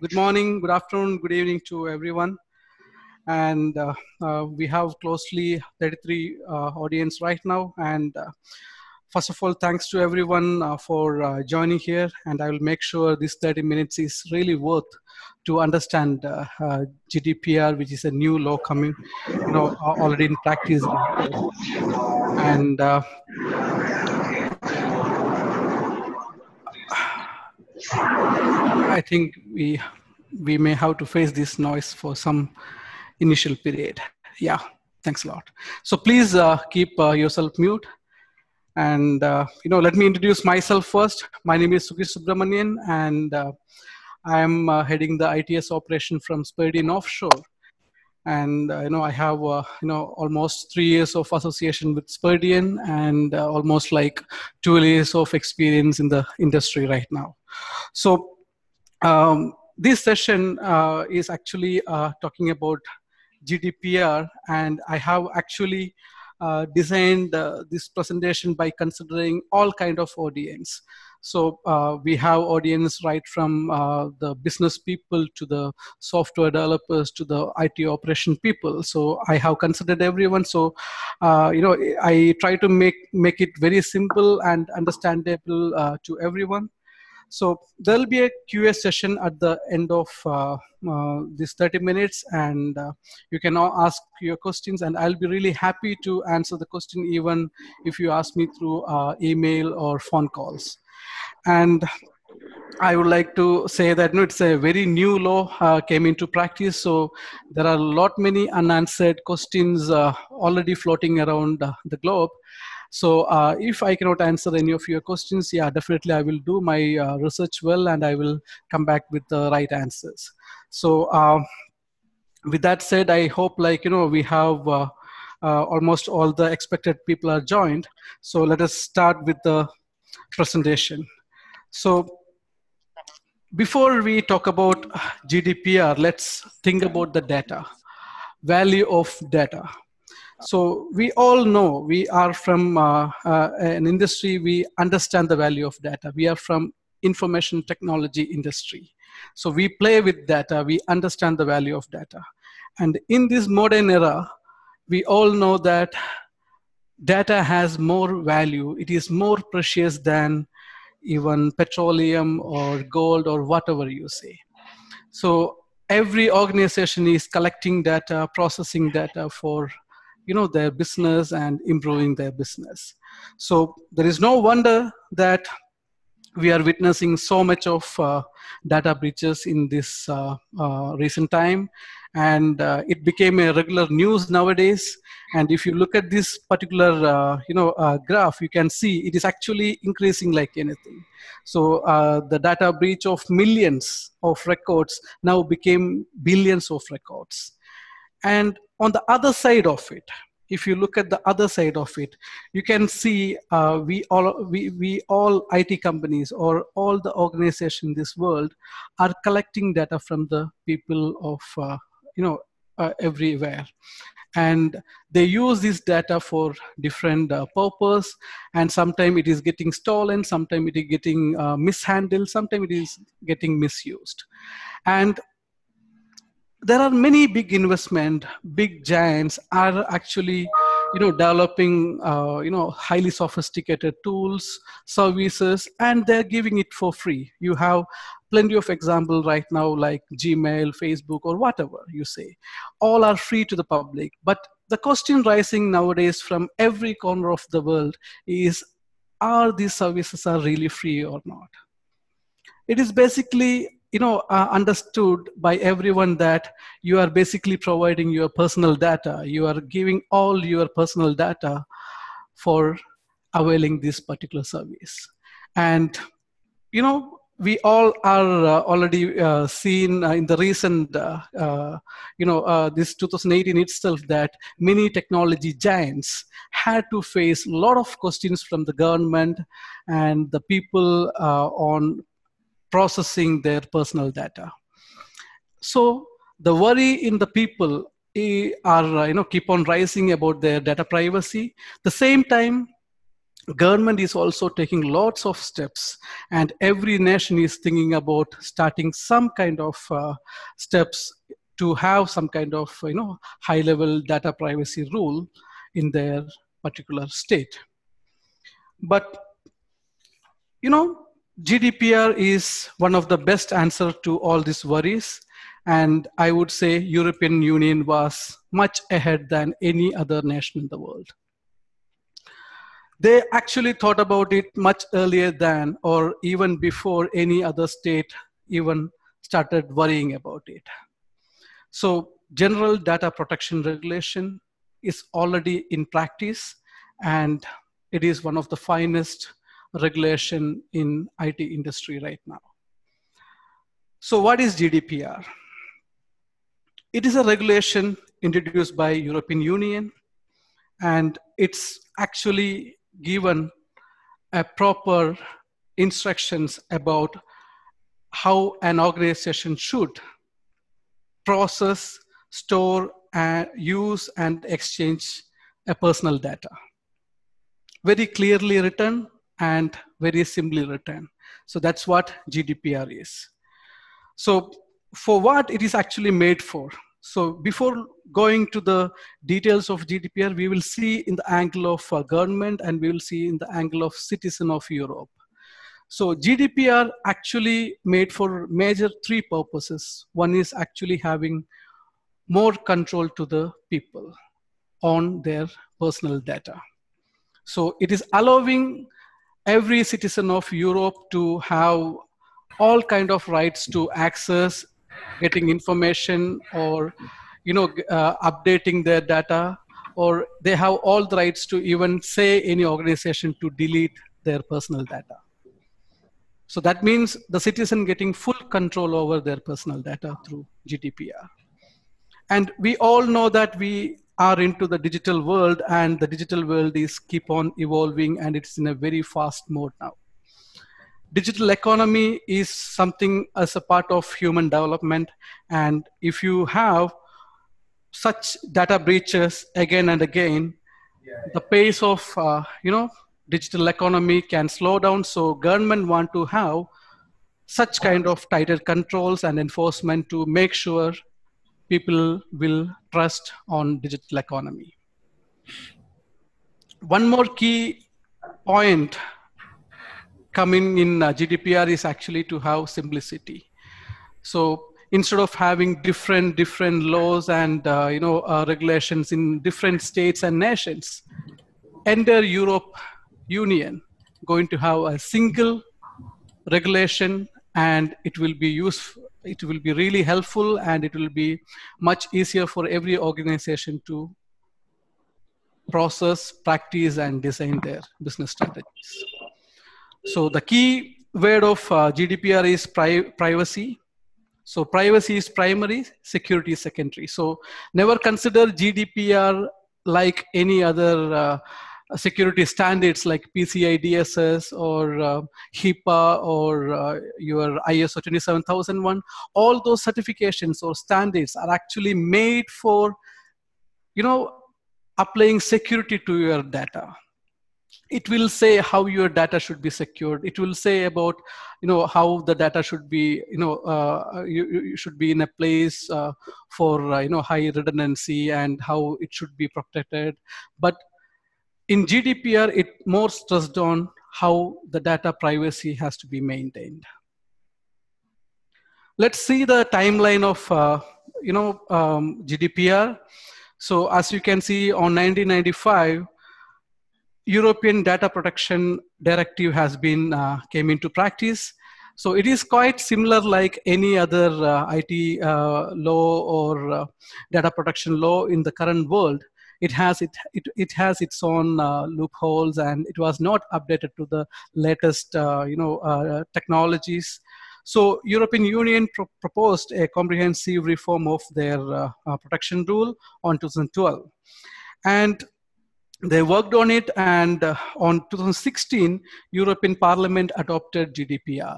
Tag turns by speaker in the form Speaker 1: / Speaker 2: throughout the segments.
Speaker 1: Good morning, good afternoon, good evening to everyone. And we have closely 33 audience right now. And first of all, thanks to everyone for joining here. And I will make sure this 30 minutes is really worth to understand GDPR, which is a new law coming, already in practice. And I think we may have to face this noise for some initial period. Yeah, thanks a lot. So please keep yourself mute. And let me introduce myself first. My name is Sukish Subramanian, and I am heading the ITS operation from Speridian Offshore. And I have almost 3 years of association with Speridian and almost like 2 years of experience in the industry right now. So this session is actually talking about GDPR, and I have actually designed this presentation by considering all kind of audience. So we have audience right from the business people to the software developers to the IT operation people. So I have considered everyone. So I try to make it very simple and understandable to everyone. So there'll be a Q&A session at the end of this 30 minutes, and you can all ask your questions, and I'll be really happy to answer the question even if you ask me through email or phone calls. And I would like to say that it's a very new law came into practice, so there are many unanswered questions already floating around the globe. So if I cannot answer any of your questions, yeah, definitely I will do my research well, and I will come back with the right answers. So with that said, I hope we have almost all the expected people are joined. So let us start with the presentation. So before we talk about GDPR, let's think about the data, value of data. So we all know we are from an industry, we understand the value of data. We are from information technology industry. So we play with data, we understand the value of data. And in this modern era, we all know that data has more value. It is more precious than even petroleum or gold or whatever you say. So every organization is collecting data, processing data for their business and improving their business. So there is no wonder that we are witnessing so much of data breaches in this recent time, and it became a regular news nowadays. And if you look at this particular graph, you can see it is actually increasing like anything. So the data breach of millions of records now became billions of records. And on the other side of it, if you look at the other side of it, you can see we all IT companies or all the organizations in this world are collecting data from the people of everywhere. And they use this data for different purpose, and sometimes it is getting stolen, sometimes it is getting mishandled, sometimes it is getting misused. And there are many big investment, big giants are actually, developing, highly sophisticated tools, services, and they're giving it for free. You have plenty of examples right now, like Gmail, Facebook, or whatever you say. All are free to the public. But the question rising nowadays from every corner of the world is, are these services are really free or not? It is basically understood by everyone that you are basically providing your personal data. You are giving all your personal data for availing this particular service. And, we all are already seen in the recent, this 2018 itself, that many technology giants had to face a lot of questions from the government and the people on processing their personal data. So the worry in the people are keep on rising about their data privacy. The same time, government is also taking lots of steps, and every nation is thinking about starting some kind of steps to have some kind of high level data privacy rule in their particular state. But GDPR is one of the best answer to all these worries, and I would say European Union was much ahead than any other nation in the world. They actually thought about it much earlier than, or even before any other state even started worrying about it. So general data protection regulation is already in practice, and it is one of the finest regulation in IT industry right now. So what is GDPR? It is a regulation introduced by European Union, and it's actually given a proper instructions about how an organization should process, store, and use and exchange a personal data. Very clearly written and very simply written. So that's what GDPR is. So for what it is actually made for. So before going to the details of GDPR, we will see in the angle of government, and we will see in the angle of citizen of Europe. So GDPR actually made for major three purposes. One is actually having more control to the people on their personal data. So it is allowing every citizen of Europe to have all kind of rights to access, getting information, or updating their data, or they have all the rights to even say any organization to delete their personal data. So that means the citizen getting full control over their personal data through GDPR. And we all know that we are into the digital world, and the digital world is keep on evolving, and it's in a very fast mode now. Digital economy is something as a part of human development, and if you have such data breaches again and again, the pace of digital economy can slow down. So government want to have such kind of tighter controls and enforcement to make sure people will trust on digital economy. One more key point coming in GDPR is actually to have simplicity. So instead of having different laws and regulations in different states and nations, entire Europe Union going to have a single regulation, and it will be useful. It will be really helpful, and it will be much easier for every organization to process, practice, and design their business strategies. So the key word of GDPR is privacy. So privacy is primary, security is secondary. So never consider GDPR like any other security standards like PCI DSS or HIPAA or your ISO 27001. All those certifications or standards are actually made for applying security to your data. It will say how your data should be secured. It will say about how the data should be you should be in a place for high redundancy, and how it should be protected. But in GDPR, it more stressed on how the data privacy has to be maintained. Let's see the timeline of GDPR. So as you can see, on 1995, European Data Protection Directive has been came into practice. So it is quite similar like any other IT law or data protection law in the current world. It has its own loopholes, and it was not updated to the latest technologies. So European Union proposed a comprehensive reform of their protection rule on 2012, and they worked on it, and on 2016, European Parliament adopted GDPR.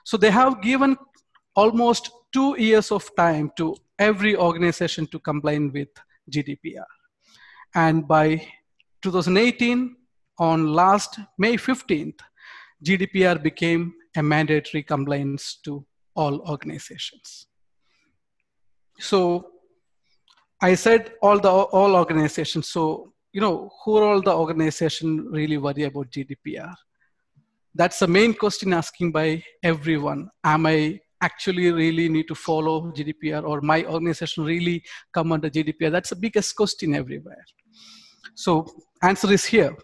Speaker 1: So they have given almost 2 years of time to every organization to comply with GDPR. And by 2018, on last May 15th, GDPR became a mandatory compliance to all organizations. So I said all organizations. So, who are all the organizations really worry about GDPR? That's the main question asking by everyone. Am I actually really need to follow GDPR, or my organization really come under GDPR? That's the biggest question everywhere. So answer is here.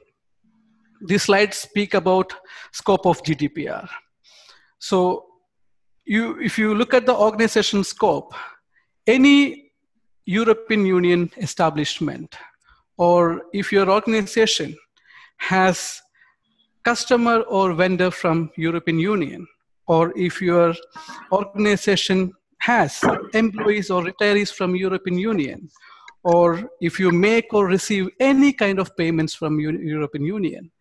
Speaker 1: These slides speak about scope of GDPR. So if you look at the organization scope, any European Union establishment, or if your organization has customer or vendor from European Union, or if your organization has employees or retirees from European Union, or if you make or receive any kind of payments from European Union,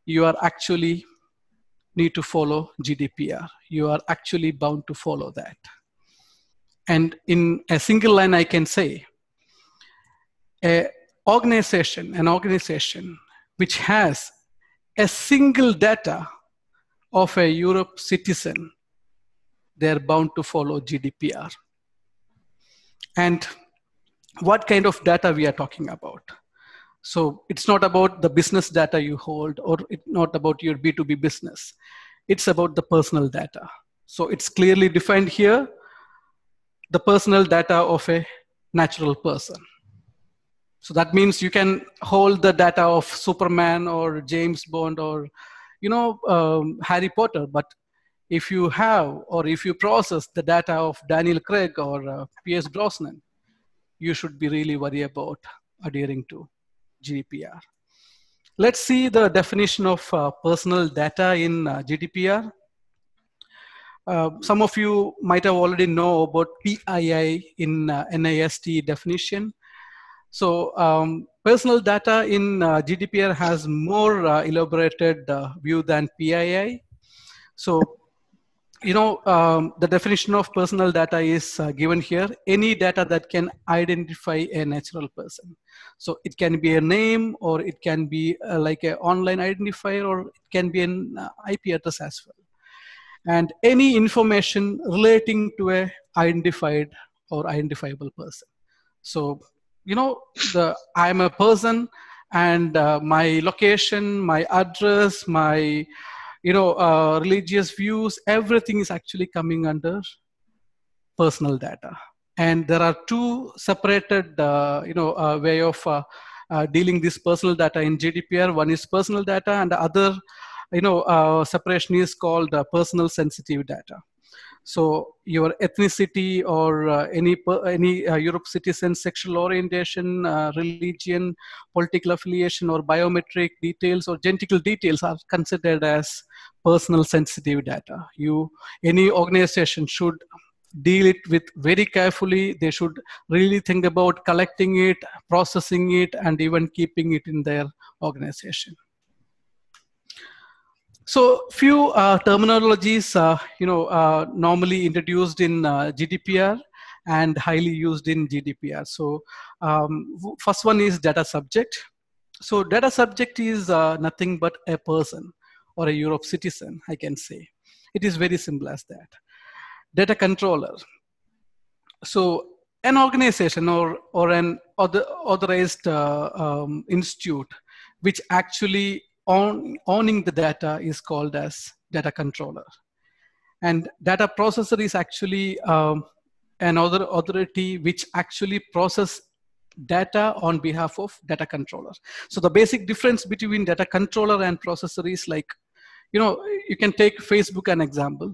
Speaker 1: you are actually need to follow GDPR. You are actually bound to follow that. And in a single line, I can say, an organization which has a single data of a Europe citizen, they're bound to follow GDPR. And what kind of data we are talking about? So it's not about the business data you hold, or it's not about your B2B business. It's about the personal data. So it's clearly defined here, the personal data of a natural person. So that means you can hold the data of Superman or James Bond or, Harry Potter, but if you have, or if you process the data of Daniel Craig or Pierce Brosnan, you should be really worried about adhering to GDPR. Let's see the definition of personal data in GDPR. Some of you might have already know about PII in NIST definition. So personal data in GDPR has more elaborated view than PII. So, the definition of personal data is given here. Any data that can identify a natural person. So it can be a name, or it can be like an online identifier, or it can be an IP address as well. And any information relating to a identified or identifiable person. So, I'm a person, and my location, my address, my religious views, everything is actually coming under personal data. And there are two separated, way of dealing this personal data in GDPR. One is personal data, and the other, separation is called personal sensitive data. So your ethnicity, or any Europe citizen sexual orientation, religion, political affiliation, or biometric details or genetical details are considered as personal sensitive data. Any organization should deal it with very carefully. They should really think about collecting it, processing it, and even keeping it in their organization. So few terminologies, normally introduced in GDPR and highly used in GDPR. So first one is data subject. So data subject is nothing but a person or a Europe citizen, I can say. It is very simple as that. Data controller. So an organization or an authorized institute which actually owning the data is called as data controller. And data processor is actually another authority which actually process data on behalf of data controller. So the basic difference between data controller and processor is like, you can take Facebook an example.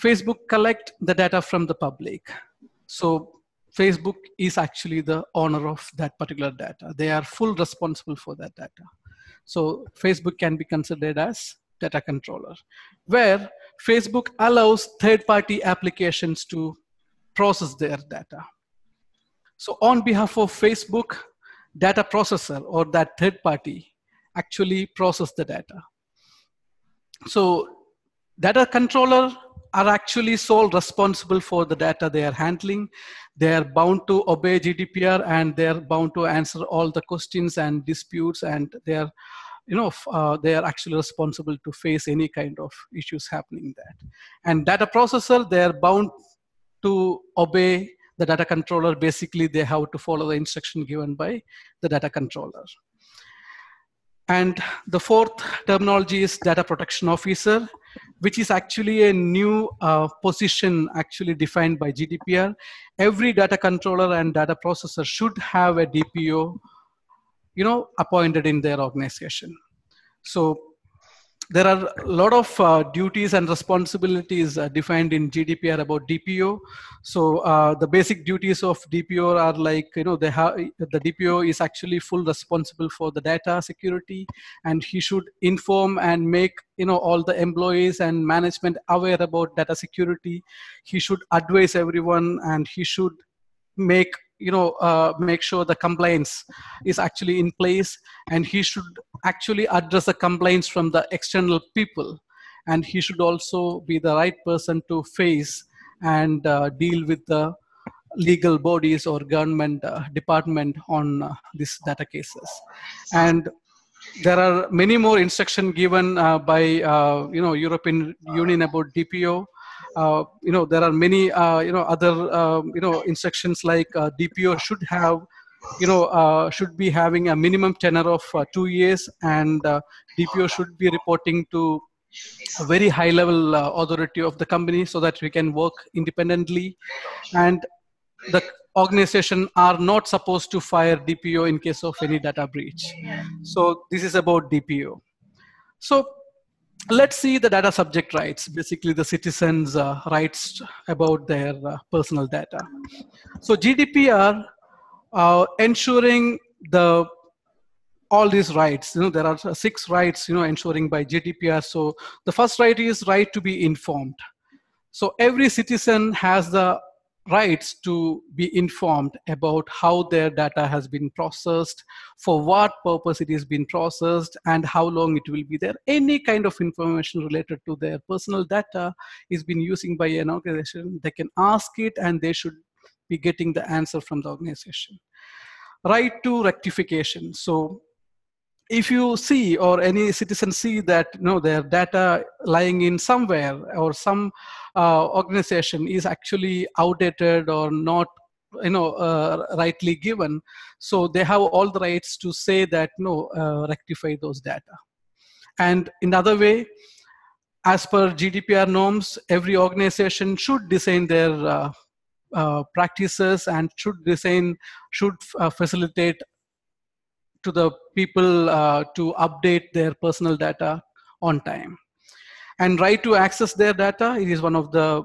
Speaker 1: Facebook collect the data from the public. So Facebook is actually the owner of that particular data. They are full responsible for that data. So Facebook can be considered as data controller, where Facebook allows third-party applications to process their data. So on behalf of Facebook, data processor or that third party actually process the data. So data controller are actually sole responsible for the data they are handling. They are bound to obey GDPR, and they are bound to answer all the questions and disputes, and they are they are actually responsible to face any kind of issues happening there. And data processor, they are bound to obey the data controller. Basically, they have to follow the instruction given by the data controller. And the fourth terminology is data protection officer, which is actually a new position actually defined by GDPR. Every data controller and data processor should have a DPO, appointed in their organization. So there are a lot of duties and responsibilities defined in GDPR about DPO. So the basic duties of DPO are like, the DPO is actually full responsible for the data security, and he should inform and make, all the employees and management aware about data security. He should advise everyone, and he should make make sure the compliance is actually in place, and he should actually address the complaints from the external people, and he should also be the right person to face and deal with the legal bodies or government department on these data cases. And there are many more instructions given by European Union about DPO. There are many other instructions like DPO should have should be having a minimum tenure of 2 years, and DPO should be reporting to a very high level authority of the company so that we can work independently. And the organization are not supposed to fire DPO in case of any data breach. So this is about DPO. So let's see the data subject rights, basically the citizens' rights about their personal data. So GDPR ensuring all these rights, there are 6 rights, ensuring by GDPR. So the first right is right to be informed. So every citizen has the rights to be informed about how their data has been processed, for what purpose it is being processed, and how long it will be there. Any kind of information related to their personal data is being using by an organization. They can ask it, and they should be getting the answer from the organization. Right to rectification. So if you see, or any citizen see that their data lying in somewhere, or some organization is actually outdated or not rightly given, so they have all the rights to say that rectify those data. And in other way, as per GDPR norms, every organization should design their practices, and should facilitate to the people to update their personal data on time. And right to access their data, it is one of the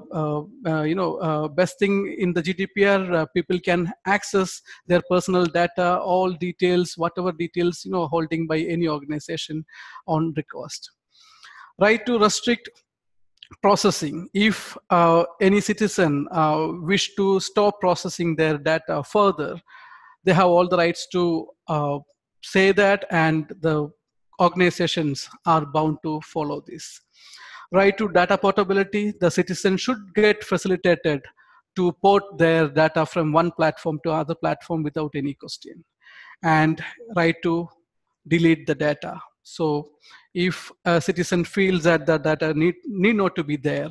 Speaker 1: best thing in the GDPR. People can access their personal data, all details, whatever details holding by any organization on request. Right to restrict processing. If any citizen wish to stop processing their data further, they have all the rights to say that, and the organizations are bound to follow this. Right to data portability. The citizen should get facilitated to port their data from one platform to other platform without any question. And right to delete the data. So if a citizen feels that the data need not to be there,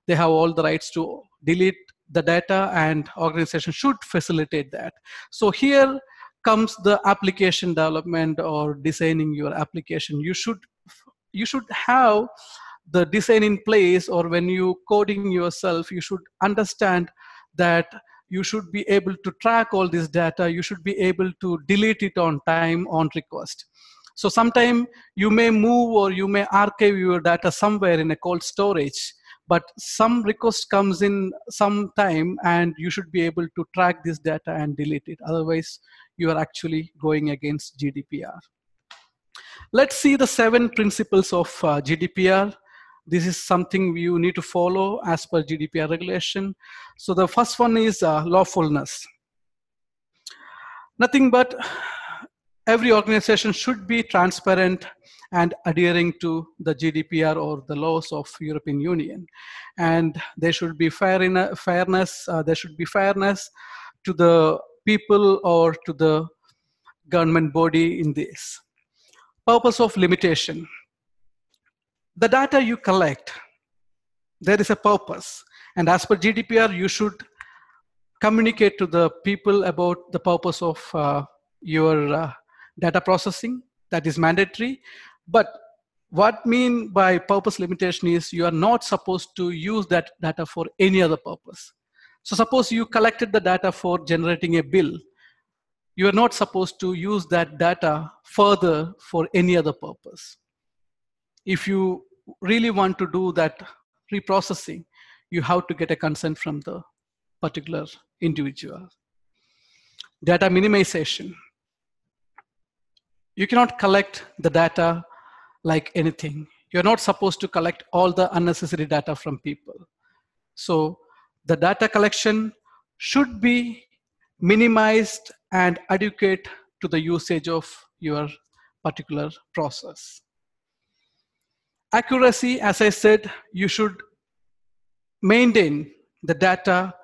Speaker 1: they have all the rights to delete the data, and organization should facilitate that. So here comes the application development or designing your application. You should have the design in place, or when you coding yourself, you should understand that you should be able to track all this data. You should be able to delete it on time, on request. So sometime you may move, or you may archive your data somewhere in a cold storage, but some request comes in some time, and you should be able to track this data and delete it. Otherwise, you are actually going against GDPR. Let's see the 7 principles of GDPR. This is something you need to follow as per GDPR regulation. So the first one is lawfulness. Nothing but every organization should be transparent and adhering to the GDPR or the laws of European Union. And there should be fairness. There should be fairness to the people or to the government body in this. Purpose of limitation. The data you collect, there is a purpose. And as per GDPR, you should communicate to the people about the purpose of your data processing. That is mandatory. But what mean by purpose limitation is you are not supposed to use that data for any other purpose. So suppose you collected the data for generating a bill. You are not supposed to use that data further for any other purpose. If you really want to do that reprocessing, you have to get a consent from the particular individual. Data minimization. You cannot collect the data like anything. You're not supposed to collect all the unnecessary data from people. So the data collection should be minimized and adequate to the usage of your particular process. Accuracy, as I said, you should maintain the data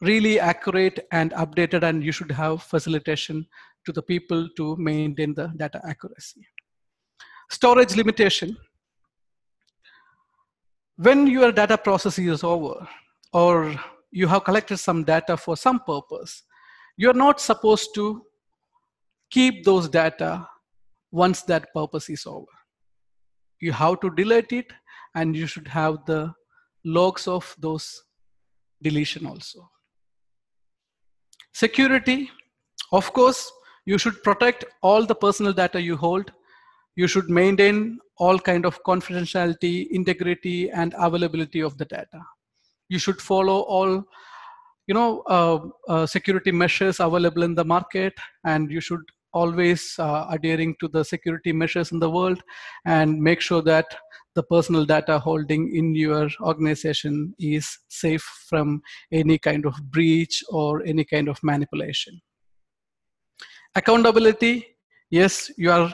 Speaker 1: really accurate and updated, and you should have facilitation to the people to maintain the data accuracy. Storage limitation. When your data process is over, or you have collected some data for some purpose, you're not supposed to keep those data once that purpose is over. You have to delete it, and you should have the logs of those deletion also. Security, of course, you should protect all the personal data you hold. You should maintain all kind of confidentiality, integrity, and availability of the data. You should follow all security measures available in the market, and you should always adhering to the security measures in the world, and make sure that the personal data holding in your organization is safe from any kind of breach or any kind of manipulation. Accountability, yes, you are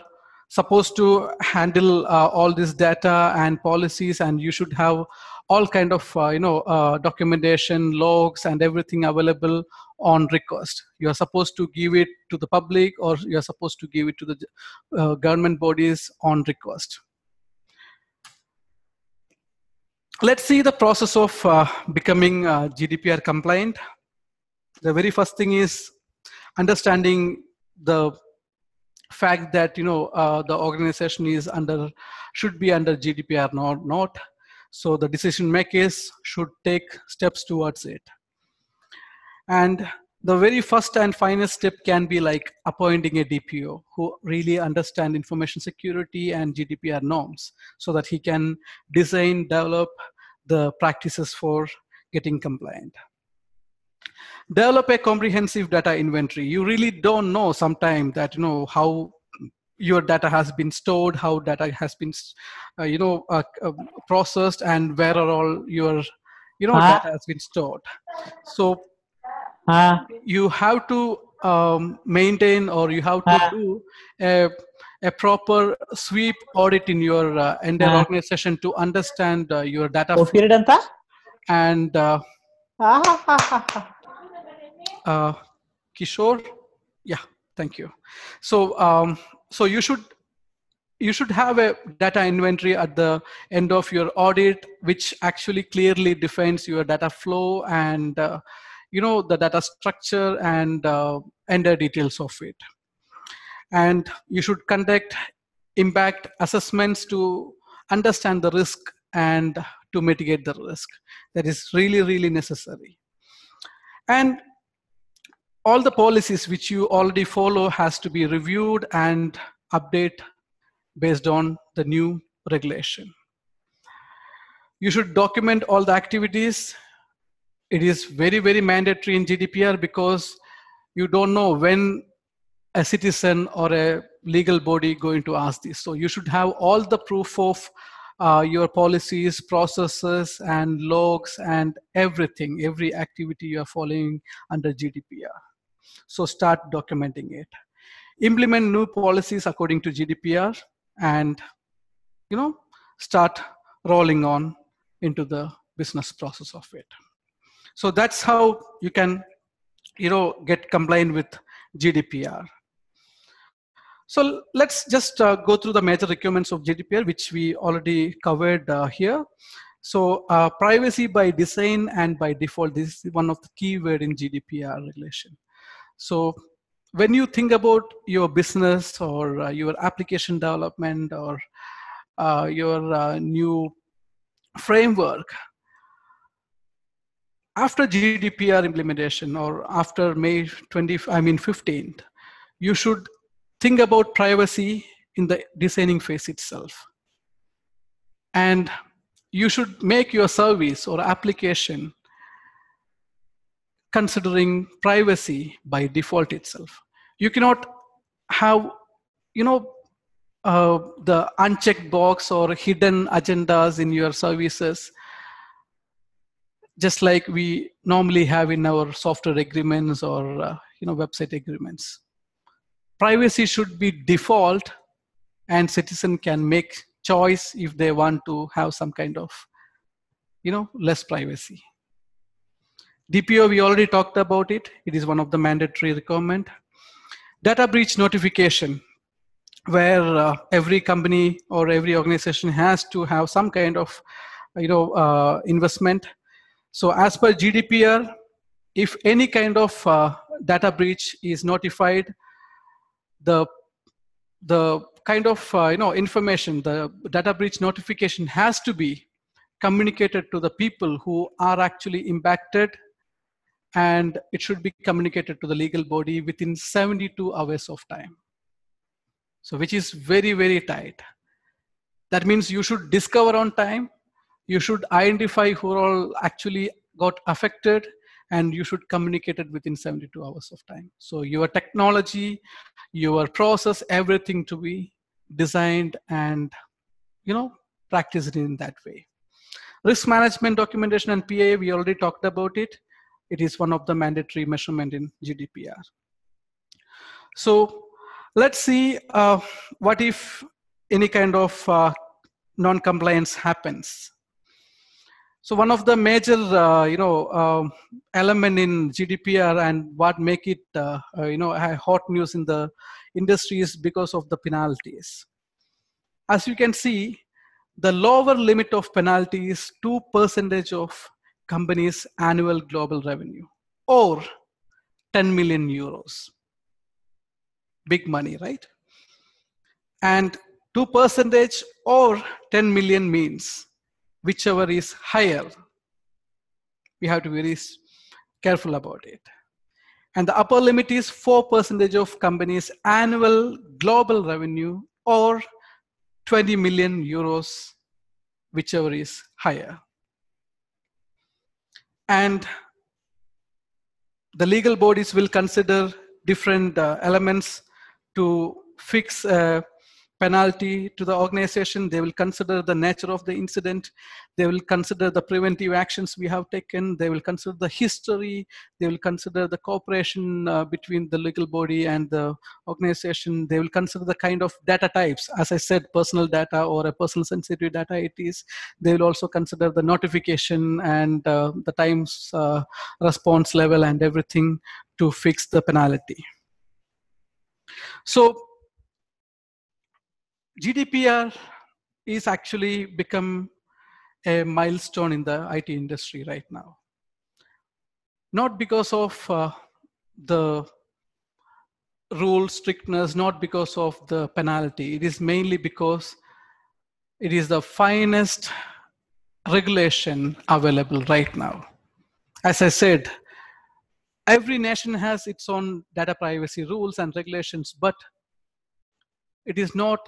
Speaker 1: supposed to handle all this data and policies, and you should have all kind of documentation, logs, and everything available on request. You are supposed to give it to the public, or you are supposed to give it to the government bodies on request. Let's see the process of becoming GDPR compliant. The very first thing is understanding the fact that the organization is should be under GDPR or not. So the decision makers should take steps towards it. And the very first and final step can be like appointing a DPO who really understand information security and GDPR norms, so that he can design, develop the practices for getting compliant. Develop a comprehensive data inventory. You really don't know sometimes that how your data has been stored, how data has been processed, and where are all your data has been stored. So you have to maintain, or you have to do a proper sweep audit in your entire organization to understand your data flow. And Kishore, yeah, thank you. So so you should have a data inventory at the end of your audit, which actually clearly defines your data flow and the data structure and entire details of it. And you should conduct impact assessments to understand the risk and to mitigate the risk. That is really, really necessary. And all the policies which you already follow has to be reviewed and update based on the new regulation. You should document all the activities. It is very, very mandatory in GDPR, because you don't know when a citizen or a legal body going to ask this. So you should have all the proof of your policies, processes, and logs, and everything, every activity you are following under GDPR. So start documenting it. Implement new policies according to GDPR, and start rolling on into the business process of it. So that's how you can get compliant with GDPR. So let's just go through the major requirements of GDPR, which we already covered here. So privacy by design and by default, this is one of the key word in GDPR regulation. So when you think about your business or your application development or your new framework, after GDPR implementation or after May 15th, you should think about privacy in the designing phase itself. And you should make your service or application considering privacy by default itself. You cannot have, you know, the unchecked box or hidden agendas in your services, just like we normally have in our software agreements or website agreements. Privacy should be default, and citizen can make choice if they want to have some kind of less privacy. DPO, we already talked about it. It is one of the mandatory requirement. Data breach notification, where every company or every organization has to have some kind of investment. So as per GDPR, if any kind of data breach is notified, the kind of information, the data breach notification has to be communicated to the people who are actually impacted, and it should be communicated to the legal body within 72 hours of time. So which is very, very tight. That means you should discover on time, you should identify who all actually got affected, and you should communicate it within 72 hours of time. So your technology, your process, everything to be designed and practiced in that way. Risk management documentation and PA, we already talked about it. It is one of the mandatory measurement in GDPR. So let's see what if any kind of non-compliance happens. So one of the major element in GDPR and what make it hot news in the industry is because of the penalties. As you can see, the lower limit of penalty is 2% of companies' annual global revenue, or 10 million euros. Big money, right? And 2% or 10 million means whichever is higher. We have to be very careful about it. And the upper limit is 4% of companies' annual global revenue, or 20 million euros, whichever is higher. And the legal bodies will consider different elements to fix penalty to the organization. They will consider the nature of the incident. They will consider the preventive actions we have taken. They will consider the history. They will consider the cooperation between the legal body and the organization. They will consider the kind of data types. As I said, personal data or a personal sensitive data it is. They will also consider the notification and the times response level and everything to fix the penalty. So GDPR is actually become a milestone in the IT industry right now. Not because of the rule strictness, not because of the penalty. It is mainly because it is the finest regulation available right now. As I said, every nation has its own data privacy rules and regulations, but it is not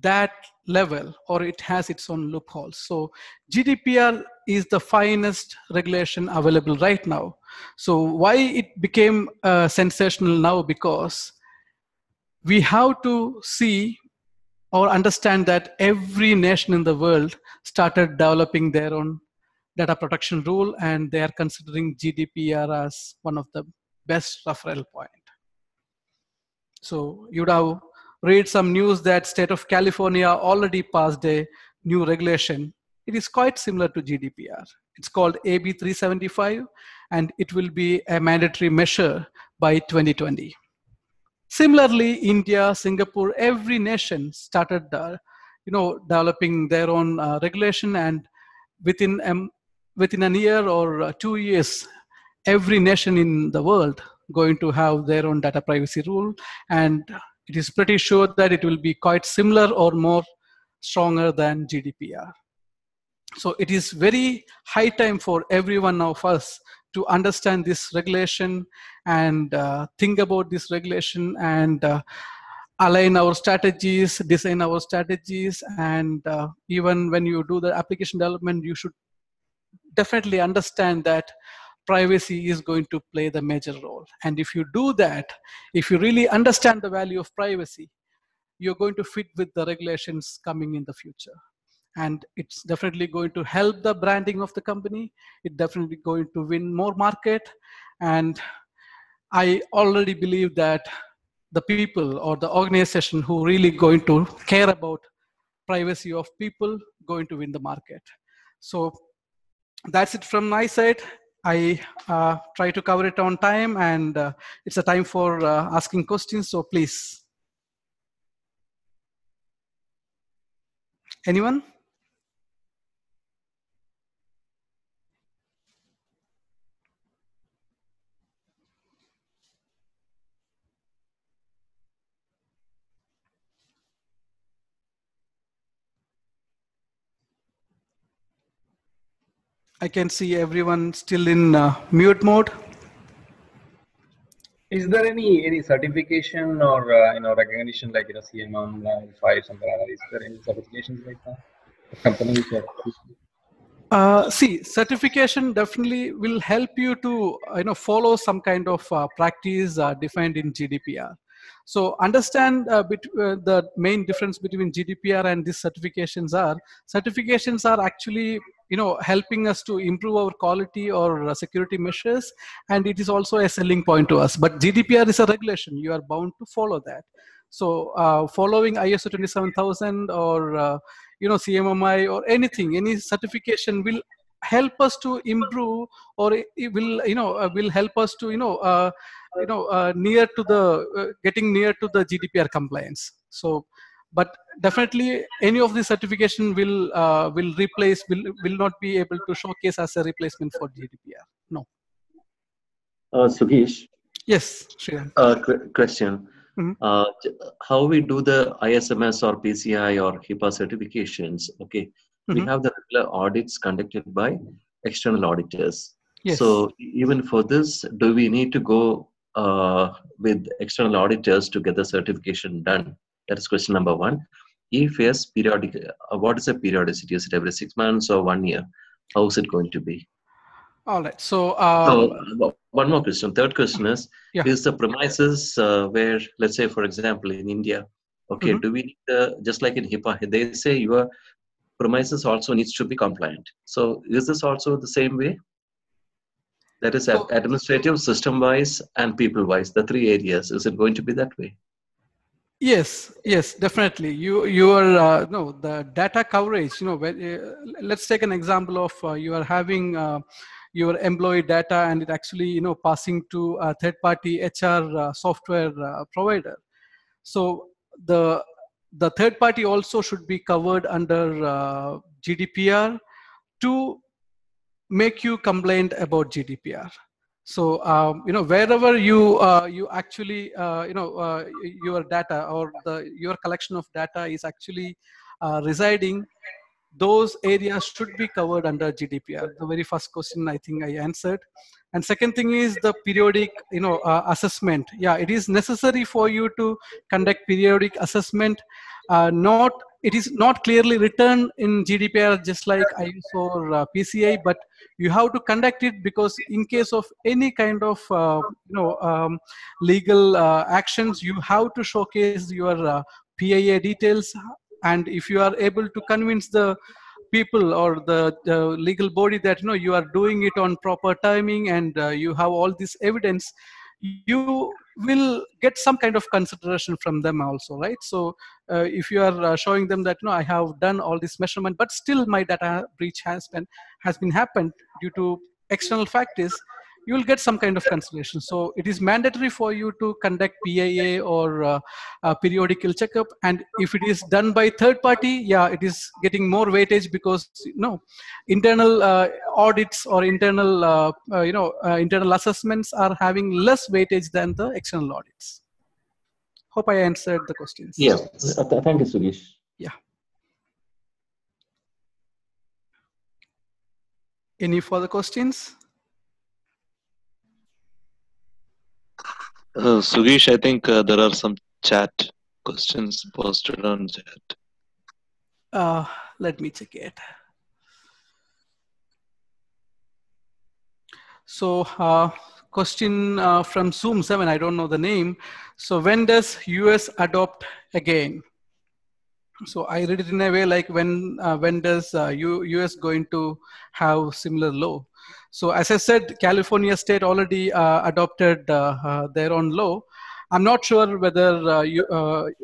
Speaker 1: that level, or it has its own loopholes. So GDPR is the finest regulation available right now. So why it became sensational now? Because we have to see or understand that every nation in the world started developing their own data protection rule, and they are considering GDPR as one of the best referral point. So you'd have read some news that state of California already passed a new regulation. It is quite similar to GDPR. It's called AB 375, and it will be a mandatory measure by 2020. Similarly, India, Singapore, every nation started, developing their own regulation, and within within a year or 2 years, every nation in the world going to have their own data privacy rule, and it is pretty sure that it will be quite similar or more stronger than GDPR. So it is very high time for every one of us to understand this regulation and think about this regulation and align our strategies, design our strategies, and even when you do the application development, you should definitely understand that privacy is going to play the major role. And if you do that, if you really understand the value of privacy, you're going to fit with the regulations coming in the future. And it's definitely going to help the branding of the company. It's definitely going to win more market. And I already believe that the people or the organization who really going to care about privacy of people going to win the market. So that's it from my side. I try to cover it on time, and it's a time for asking questions. So please, anyone? I can see everyone still in mute mode.
Speaker 2: Is there any certification or recognition like CMM 5 something like that? Is there any certifications like that? The company which are
Speaker 1: See, certification definitely will help you to follow some kind of practice defined in GDPR. So understand the main difference between GDPR and these certifications are actually helping us to improve our quality or security measures, and it is also a selling point to us. But GDPR is a regulation; you are bound to follow that. So following ISO 27000 or CMMI or anything, any certification will help us to improve, or it will will help us to near to the getting near to the GDPR compliance. So but definitely any of the certification will replace, will not be able to showcase as a replacement for GDPR. No.
Speaker 3: Sugeesh,
Speaker 1: Yes, Sriram.
Speaker 3: question. How we do the ISMS or PCI or HIPAA certifications? Okay, we have the regular audits conducted by external auditors.
Speaker 1: Yes.
Speaker 3: So even for this, do we need to go with external auditors to get the certification done? That is question number one. If yes, periodic, what is the periodicity? Is it every 6 months or 1 year? How is it going to be?
Speaker 1: All right. So
Speaker 3: one more question. Third question is the premises where, let's say, for example, in India, okay, do we need just like in HIPAA, they say your premises also needs to be compliant. So is this also the same way? That is administrative, system-wise, and people-wise, the three areas. Is it going to be that way?
Speaker 1: Yes, definitely. You are no, the data coverage. When, let's take an example of you are having your employee data, and it actually passing to a third-party HR software provider. So the third party also should be covered under GDPR to make you complaint about GDPR. So wherever you you actually your data or your collection of data is actually residing, those areas should be covered under GDPR. The very first question I think I answered. And second thing is the periodic assessment. Yeah, it is necessary for you to conduct periodic assessment. It is not clearly written in GDPR just like ISO or PCI, but you have to conduct it, because in case of any kind of legal actions, you have to showcase your PIA details. And if you are able to convince the people or the legal body that you are doing it on proper timing, and you have all this evidence, you will get some kind of consideration from them also, right? So if you are showing them that I have done all this measurement, but still my data breach has been happened due to external factors, you will get some kind of consideration. So it is mandatory for you to conduct PIA or periodical checkup. And if it is done by third party, yeah, it is getting more weightage because internal audits or internal internal assessments are having less weightage than the external audits. Hope I answered the questions.
Speaker 3: Yeah, thank you, Sugeesh.
Speaker 1: Yeah. Any further questions?
Speaker 4: Sugeesh, I think there are some chat questions posted on chat.
Speaker 1: Let me check it. So question from Zoom 7, I don't know the name. So when does US adopt again? So I read it in a way like when does US going to have similar law? So as I said, California state already adopted their own law. I'm not sure whether the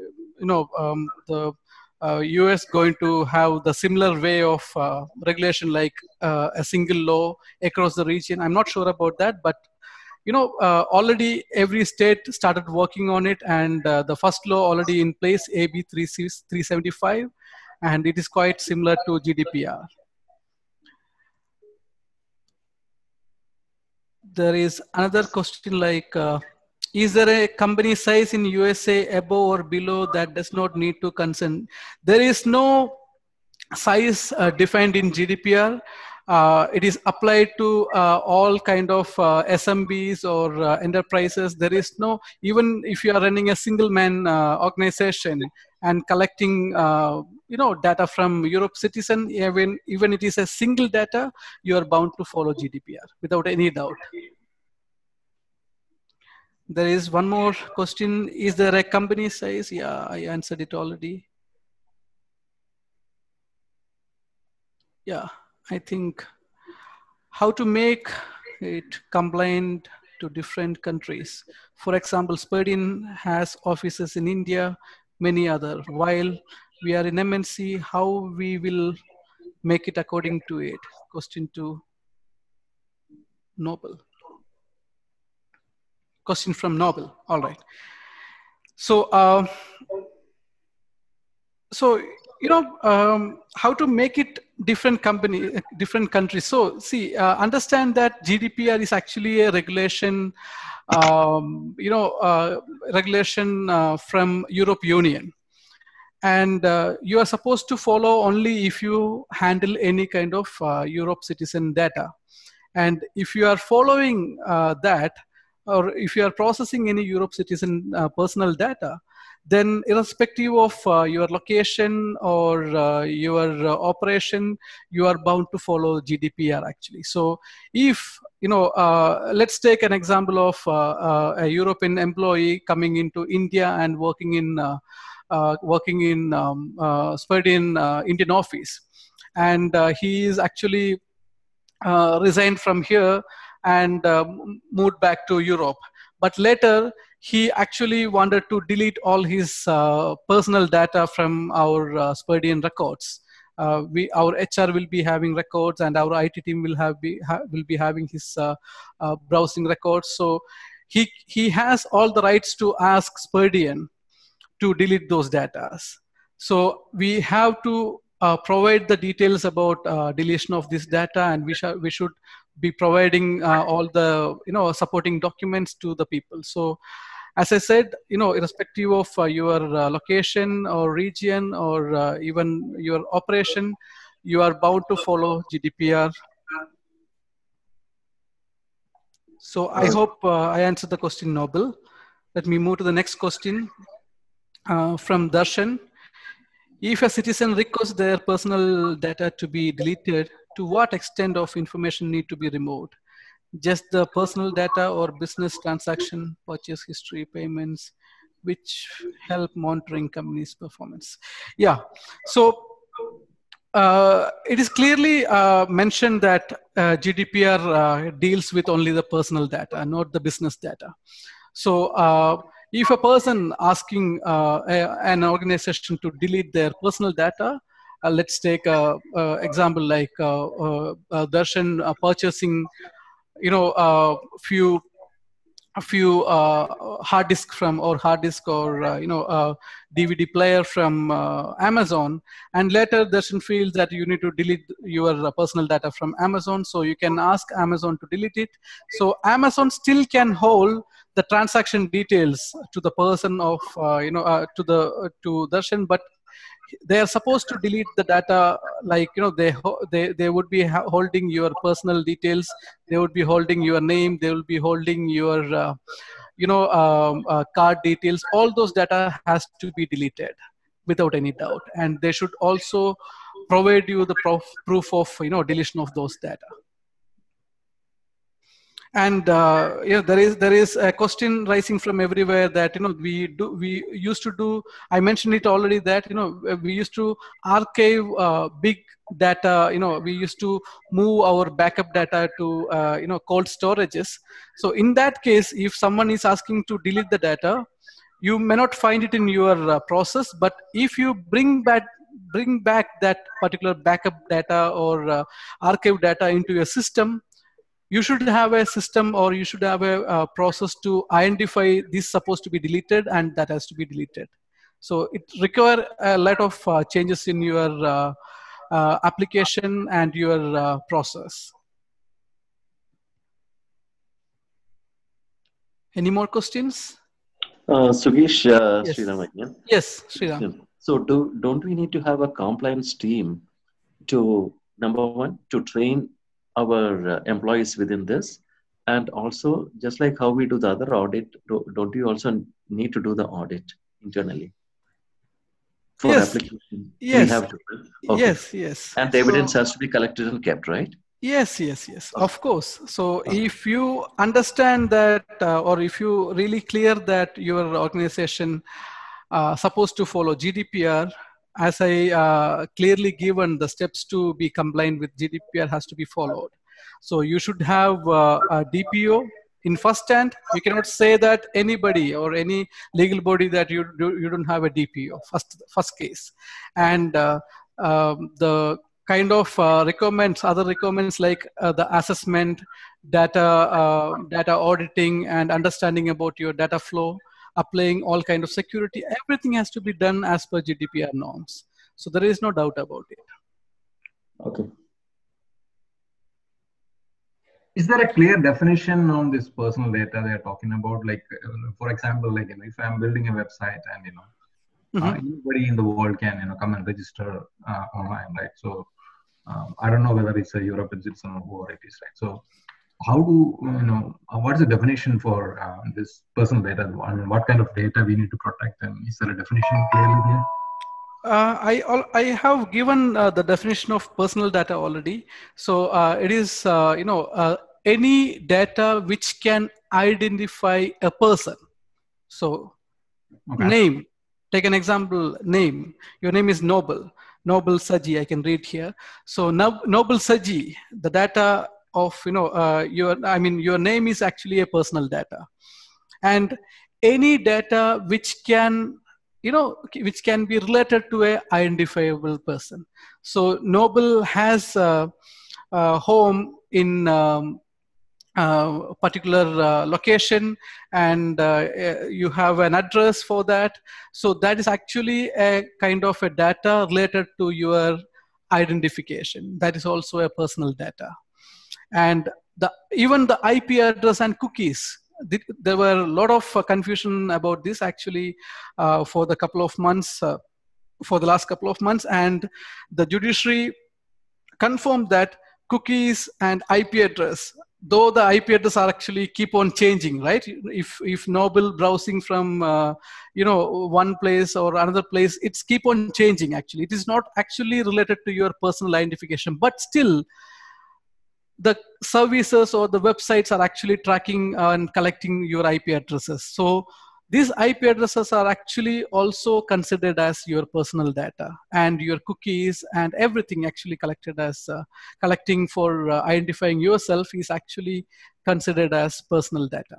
Speaker 1: US going to have the similar way of regulation like a single law across the region. I'm not sure about that, but already every state started working on it, and the first law already in place, AB 375, and it is quite similar to GDPR. There is another question like, is there a company size in USA above or below that does not need to consent? There is no size defined in GDPR. It is applied to all kind of SMBs or enterprises. There is no, even if you are running a single man organization and collecting data from Europe citizen, even it is a single data, you are bound to follow GDPR without any doubt. There is one more question. Is there a company size? Yeah, I answered it already. Yeah, I think how to make it compliant to different countries. For example, Sperdin has offices in India, many other. While we are in MNC, how we will make it according to it? Question to Noble. Question from Noble. All right. So, how to make it different countries. So see, understand that GDPR is actually a regulation, regulation from Europe Union. And you are supposed to follow only if you handle any kind of Europe citizen data. And if you are following that, or if you are processing any Europe citizen personal data, then irrespective of your location or your operation, you are bound to follow GDPR actually. So if, let's take an example of a European employee coming into India and working in Sperdin Indian office. And he is actually resigned from here and moved back to Europe. But later, he actually wanted to delete all his personal data from our Sperdin records. Our HR will be having records, and our IT team will be having his browsing records. So he has all the rights to ask Sperdin to delete those data. So we have to provide the details about deletion of this data, and we should be providing all the supporting documents to the people. So as I said, irrespective of your location or region or even your operation, you are bound to follow GDPR. So I hope I answered the question, Noble. Let me move to the next question from Darshan. If a citizen requests their personal data to be deleted, to what extent of information need to be removed? Just the personal data or business transaction, purchase history, payments, which help monitoring company's performance? Yeah, so it is clearly mentioned that GDPR deals with only the personal data, not the business data. So if a person asking an organization to delete their personal data, let's take an example like Darshan purchasing a few hard disk or DVD player from Amazon, and later Darshan feels that you need to delete your personal data from Amazon, so you can ask Amazon to delete it. So Amazon still can hold the transaction details to the person of to Darshan, but they are supposed to delete the data, like they would be holding your personal details, they would be holding your name, they will be holding your card details. All those data has to be deleted without any doubt, and they should also provide you the proof of deletion of those data. And there is a question rising from everywhere that we used to do. I mentioned it already that we used to archive big data. We used to move our backup data to cold storages. So in that case, if someone is asking to delete the data, you may not find it in your process. But if you bring back that particular backup data or archive data into your system, you should have a system, or you should have a process to identify this supposed to be deleted and that has to be deleted. So it requires a lot of changes in your application and your process. Any more questions?
Speaker 3: Sugeesh,
Speaker 1: Yes.
Speaker 3: Sriram again.
Speaker 1: Yes, Sriram.
Speaker 3: So don't we need to have a compliance team to, number one, to train our employees within this, and also just like how we do the other audit, don't you also need to do the audit internally for application?
Speaker 1: Yes.
Speaker 3: We have to. Okay.
Speaker 1: Yes.
Speaker 3: And the evidence has to be collected and kept, right?
Speaker 1: Yes. Of course. So if you understand that, or if you really clear that your organization supposed to follow GDPR, as I clearly given, the steps to be compliant with GDPR has to be followed. So you should have a DPO in first hand. We cannot say that anybody or any legal body that you don't have a DPO, first case. And the kind of other requirements like the assessment, data auditing, and understanding about your data flow, applying all kind of security, everything has to be done as per GDPR norms. So there is no doubt about it.
Speaker 3: Okay.
Speaker 2: Is there a clear definition on this personal data they're talking about? Like, for example, like if I'm building a website and anybody in the world can come and register online, right? So I don't know whether it's a European citizen or it is, right? So how do what's the definition for this personal data, and what kind of data we need to protect, and is there a definition clearly there?
Speaker 1: I have given the definition of personal data already. So it is any data which can identify a person. So name, take an example, name. Your name is Noble Saji, I can read here. So Noble Saji, the data of your name is actually a personal data, and any data which can be related to a identifiable person. So Noble has a home in particular location, and you have an address for that. So that is actually a kind of a data related to your identification. That is also a personal data. And even the IP address and cookies, there were a lot of confusion about this actually for the last couple of months, and the judiciary confirmed that cookies and IP address, though the IP address are actually keep on changing, right? If Noble browsing from one place or another place, it's keep on changing. Actually, it is not actually related to your personal identification, but still the services or the websites are actually tracking and collecting your IP addresses. So these IP addresses are actually also considered as your personal data, and your cookies and everything actually collected as collecting for identifying yourself is actually considered as personal data.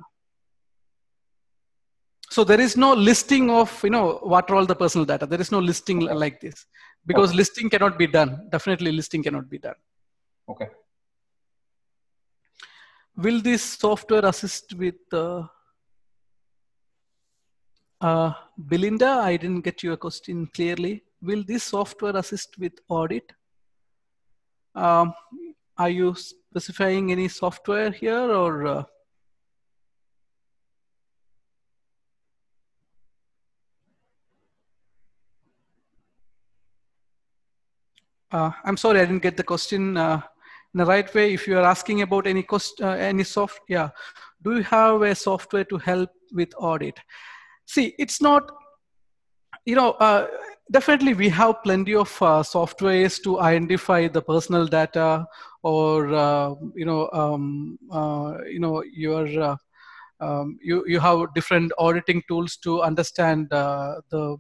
Speaker 1: So there is no listing of what are all the personal data. There is no listing like this, because listing cannot be done. Definitely listing cannot be done.
Speaker 2: Okay.
Speaker 1: will this software assist with Belinda? I didn't get your question clearly. Will this software assist with audit? Are you specifying any software here, or? I'm sorry, I didn't get the question in the right way. If you are asking about any yeah, do you have a software to help with audit? See, it's not, definitely we have plenty of softwares to identify the personal data, or you have different auditing tools to understand the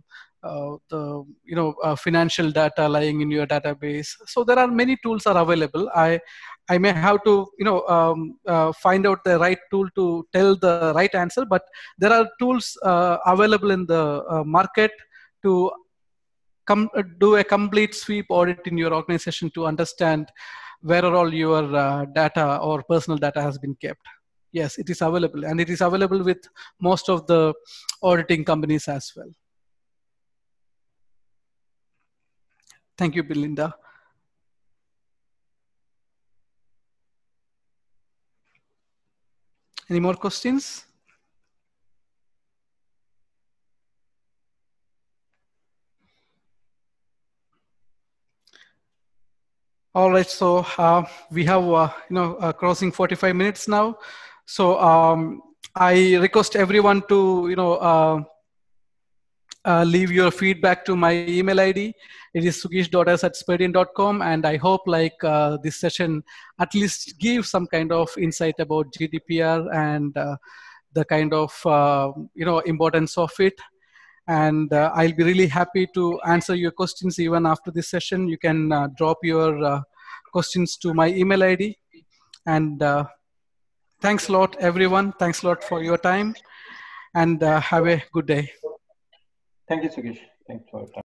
Speaker 1: financial data lying in your database. So there are many tools are available. I may have to find out the right tool to tell the right answer, but there are tools available in the market to do a complete sweep audit in your organization to understand where all your data or personal data has been kept. Yes, it is available, and it is available with most of the auditing companies as well. Thank you, Belinda. Any more questions? All right, so we have crossing 45 minutes now. So I request everyone to leave your feedback to my email ID. It is sukesh.s@speridian.com, and I hope this session at least gives some kind of insight about GDPR and the kind of importance of it. And I'll be really happy to answer your questions even after this session. You can drop your questions to my email ID. And thanks a lot, everyone. Thanks a lot for your time, and have a good day.
Speaker 2: Thank you, Sukesh. Thanks for your time.